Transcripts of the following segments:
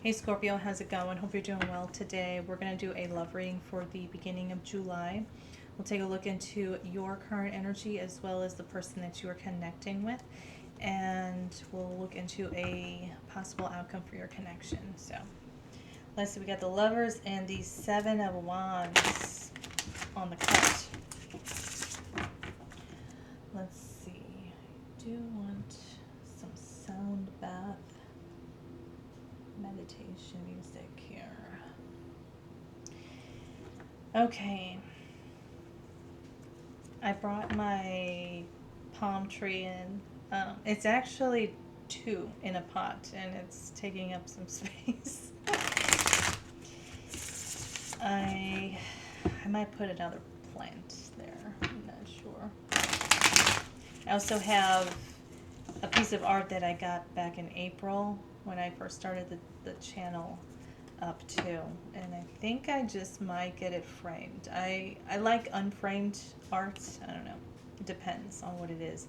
Hey Scorpio, how's it going? Hope you're doing well today. We're going to do a love reading for the beginning of July. We'll take a look into your current energy as well as the person that you are connecting with, and we'll look into a possible outcome for your connection. So, let's see, we got the Lovers and the Seven of Wands on the card. Let's see. I do want some sound bath meditation music here. Okay. I brought my palm tree in. It's actually two in a pot and it's taking up some space. I might put another plant there. I'm not sure. I also have a piece of art that I got back in April when I first started the channel up too, and I think I just might get it framed. I like unframed art. I don't know. It depends on what it is,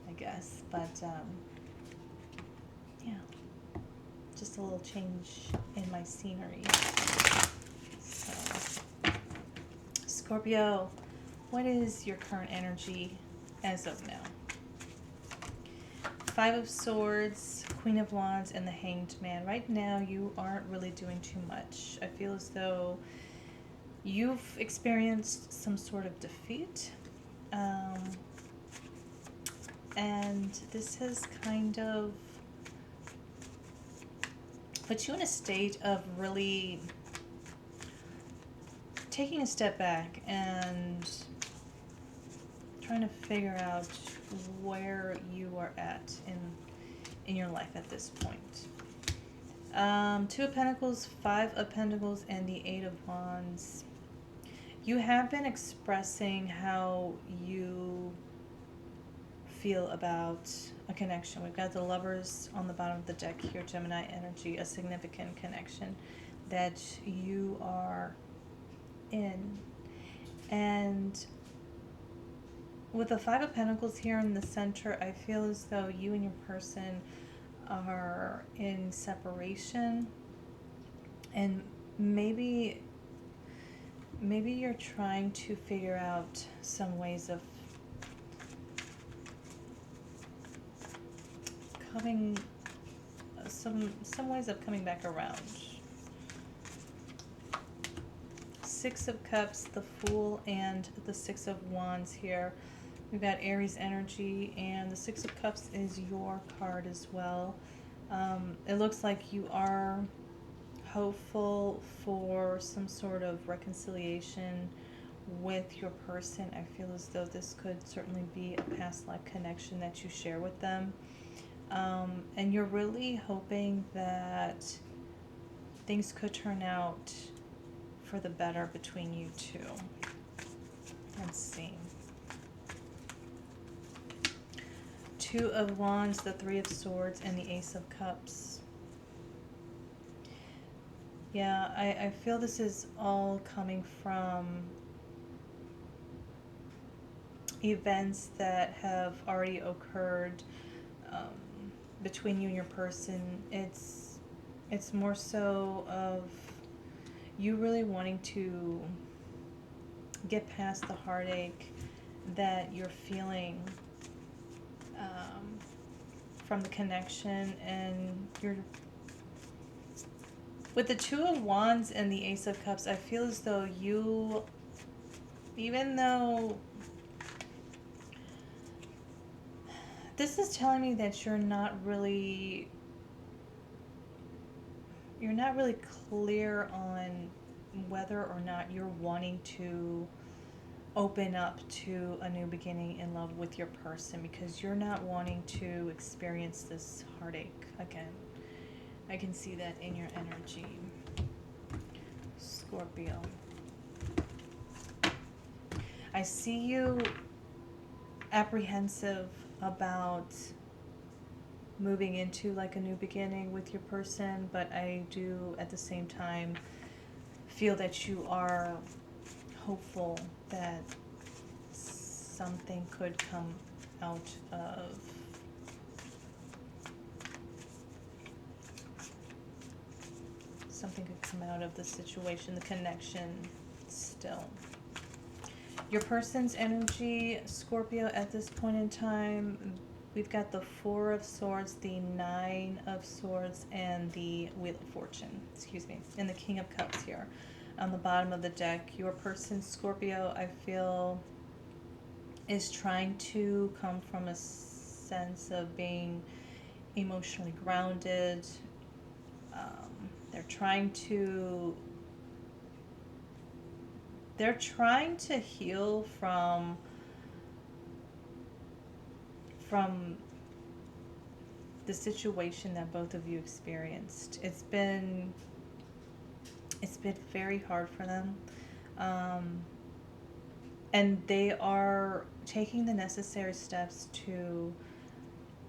I guess. But yeah, just a little change in my scenery. So, Scorpio, what is your current energy as of now? Five of Swords, Queen of Wands, and the Hanged Man. Right now, you aren't really doing too much. I feel as though you've experienced some sort of defeat. And this has kind of put you in a state of really taking a step back and trying to figure out where you are at in your life at this point. Two of Pentacles, Five of Pentacles, and the Eight of Wands. You have been expressing how you feel about a connection. We've got the Lovers on the bottom of the deck here, Gemini energy, a significant connection that you are in. And with the Five of Pentacles here in the center, I feel as though you and your person are in separation, and maybe you're trying to figure out some ways of coming some ways of coming back around. Six of Cups, the Fool, and the Six of Wands here. We've got Aries energy, and the Six of Cups is your card as well. It looks like you are hopeful for some sort of reconciliation with your person. I feel as though this could certainly be a past life connection that you share with them. And you're really hoping that things could turn out for the better between you two. Let's see. Two of Wands, the Three of Swords, and the Ace of Cups. Yeah, I feel this is all coming from events that have already occurred between you and your person. It's more so of you really wanting to get past the heartache that you're feeling from the connection, and you're with the Two of Wands and the Ace of Cups. I feel as though you, even though this is telling me that you're not really clear on whether or not you're wanting to open up to a new beginning in love with your person, because you're not wanting to experience this heartache again. I can see that in your energy, Scorpio. I see you apprehensive about moving into like a new beginning with your person, but I do at the same time feel that you are hopeful that something could come out of something could come out of the situation, the connection still. Your person's energy, Scorpio, at this point in time, we've got the Four of Swords, the Nine of Swords, and the Wheel of Fortune, excuse me, and the King of Cups here on the bottom of the deck. Your person, Scorpio, I feel is trying to come from a sense of being emotionally grounded. They're trying to heal from the situation that both of you experienced. It's been very hard for them, and they are taking the necessary steps to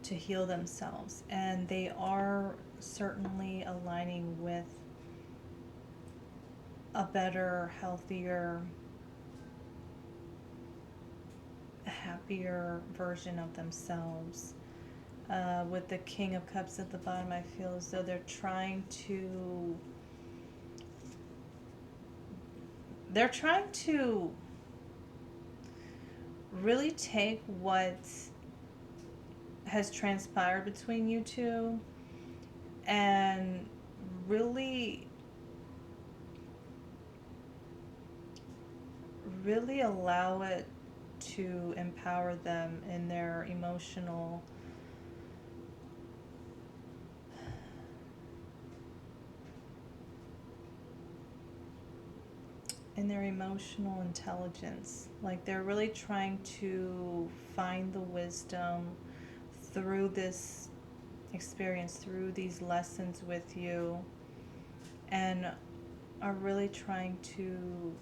heal themselves, and they are certainly aligning with a better, healthier, happier version of themselves. With the King of Cups at the bottom, I feel as though they're trying to really take what has transpired between you two and really allow it to empower them in their emotional intelligence. Like, they're really trying to find the wisdom through this experience, through these lessons with you, and are really trying to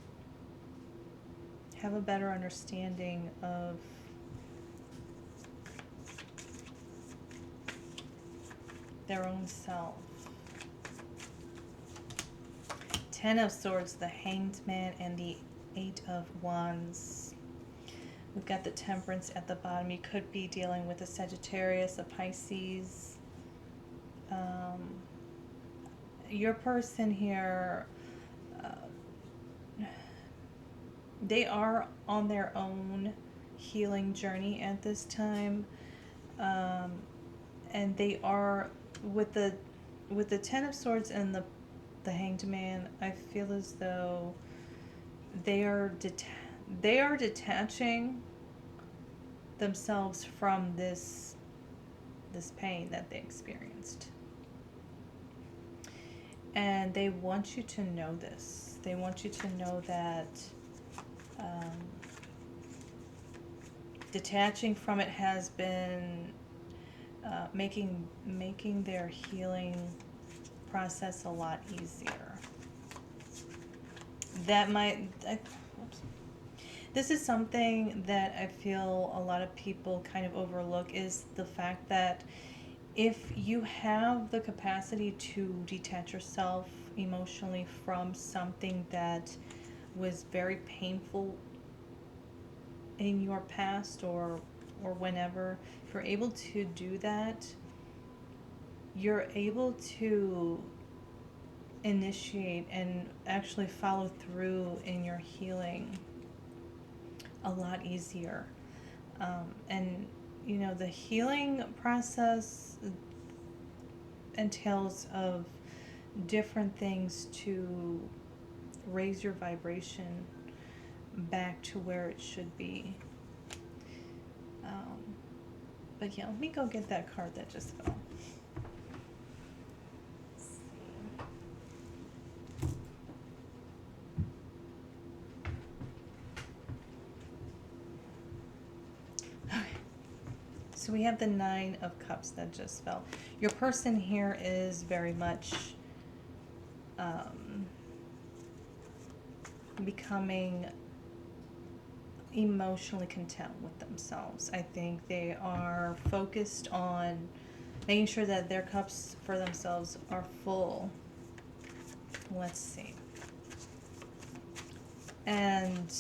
have a better understanding of their own self. Ten of Swords, the Hanged Man, and the Eight of Wands. We've got the Temperance at the bottom. You could be dealing with a Sagittarius, a Pisces. Your person here, they are on their own healing journey at this time, and they are with the Ten of Swords and the Hanged Man. I feel as though they are detaching themselves from this pain that they experienced. And they want you to know this. They want you to know that detaching from it has been making their healing process a lot easier. This is something that I feel a lot of people kind of overlook, is the fact that if you have the capacity to detach yourself emotionally from something that was very painful in your past or whenever, if you're able to do that, you're able to initiate and actually follow through in your healing a lot easier. And the healing process entails of different things to raise your vibration back to where it should be. But yeah, let me go get that card that just fell. So we have the Nine of Cups that just fell. Your person here is very much becoming emotionally content with themselves. I think they are focused on making sure that their cups for themselves are full. Let's see. And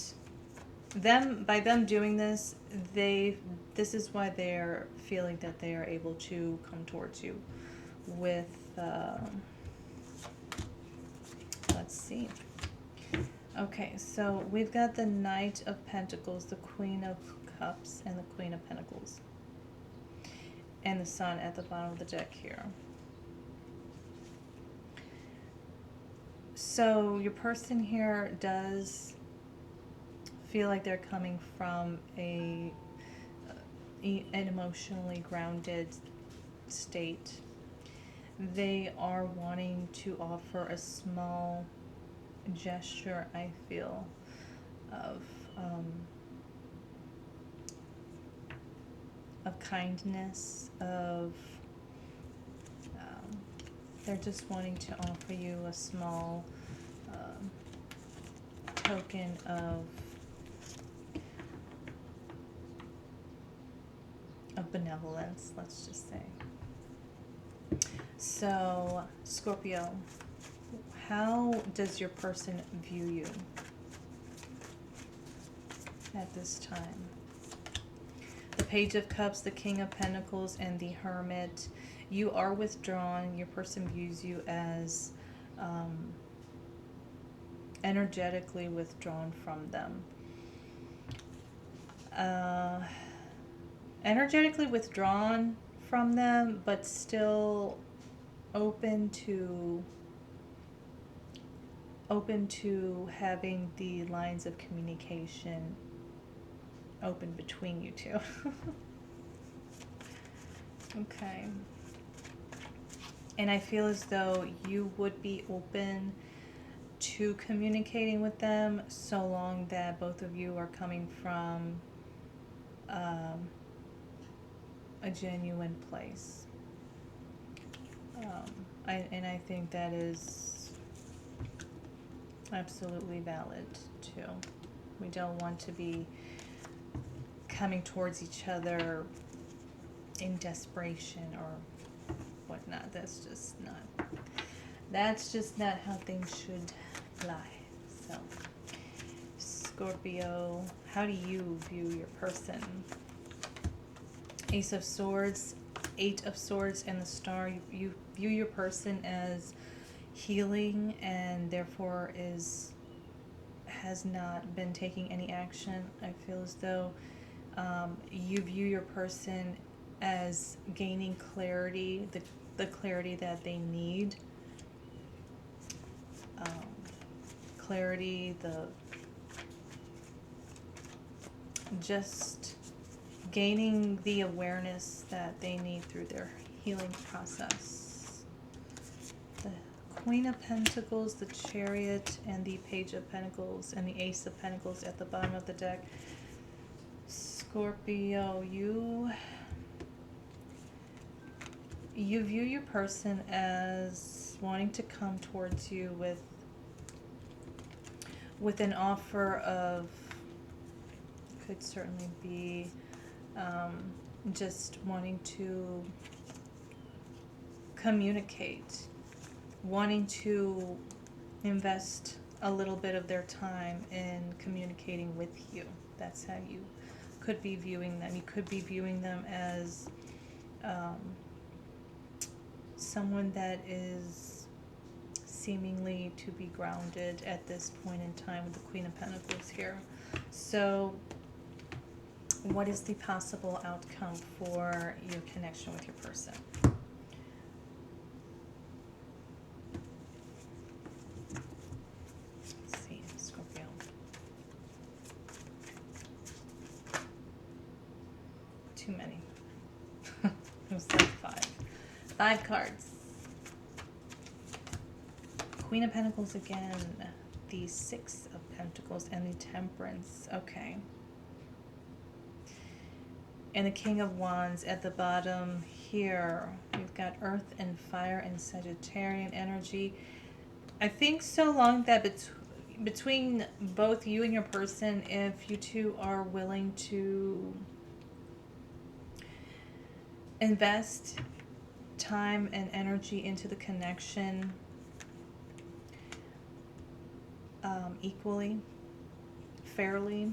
by them doing this, this is why they're feeling that they are able to come towards you with see. Okay, so we've got the Knight of Pentacles, the Queen of Cups, and the Queen of Pentacles. And the Sun at the bottom of the deck here. So your person here does feel like they're coming from an emotionally grounded state. They are wanting to offer a small gesture, I feel, of kindness, they're just wanting to offer you a small token of benevolence, let's just say. So, Scorpio, how does your person view you at this time? The Page of Cups, the King of Pentacles, and the Hermit. You are withdrawn. Your person views you as energetically withdrawn from them. Energetically withdrawn from them, but still open to having the lines of communication open between you two. Okay. And I feel as though you would be open to communicating with them so long that both of you are coming from a genuine place. I think that is absolutely valid too. We don't want to be coming towards each other in desperation or whatnot. That's just not how things should fly. So, Scorpio, how do you view your person? Ace of Swords, Eight of Swords, and the Star. You view your person as healing and therefore has not been taking any action. I feel as though you view your person as gaining clarity, the clarity that they need. Clarity, just gaining the awareness that they need through their healing process. The Queen of Pentacles, the Chariot, and the Page of Pentacles, and the Ace of Pentacles at the bottom of the deck. Scorpio, you view your person as wanting to come towards you with an offer of, could certainly be just wanting to communicate, wanting to invest a little bit of their time in communicating with you. That's how you could be viewing them. You could be viewing them as someone that is seemingly to be grounded at this point in time with the Queen of Pentacles here. So what is the possible outcome for your connection with your person? Let's see, Scorpio. Too many. It was like five cards. Queen of Pentacles again, the Six of Pentacles, and the Temperance. Okay. And the King of Wands at the bottom here. We've got Earth and Fire and Sagittarian energy. I think so long that between both you and your person, if you two are willing to invest time and energy into the connection equally, fairly,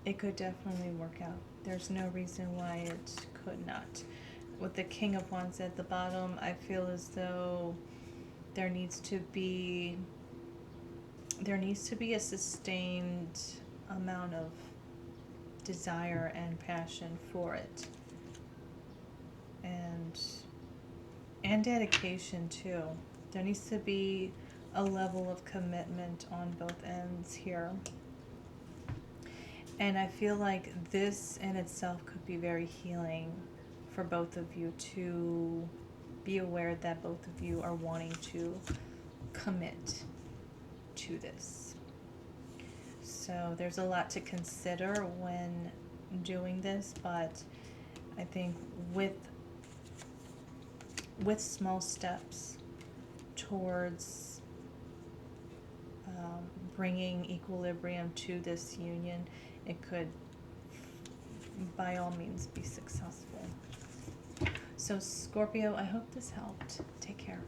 it could definitely work out. There's no reason why it could not. with the King of Wands at the bottom, I feel as though there needs to be a sustained amount of desire and passion for it, and dedication too. There needs to be a level of commitment on both ends here. And I feel like this in itself could be very healing for both of you, to be aware that both of you are wanting to commit to this. So there's a lot to consider when doing this, but I think with small steps towards bringing equilibrium to this union, it could by all means be successful. So Scorpio, I hope this helped. Take care.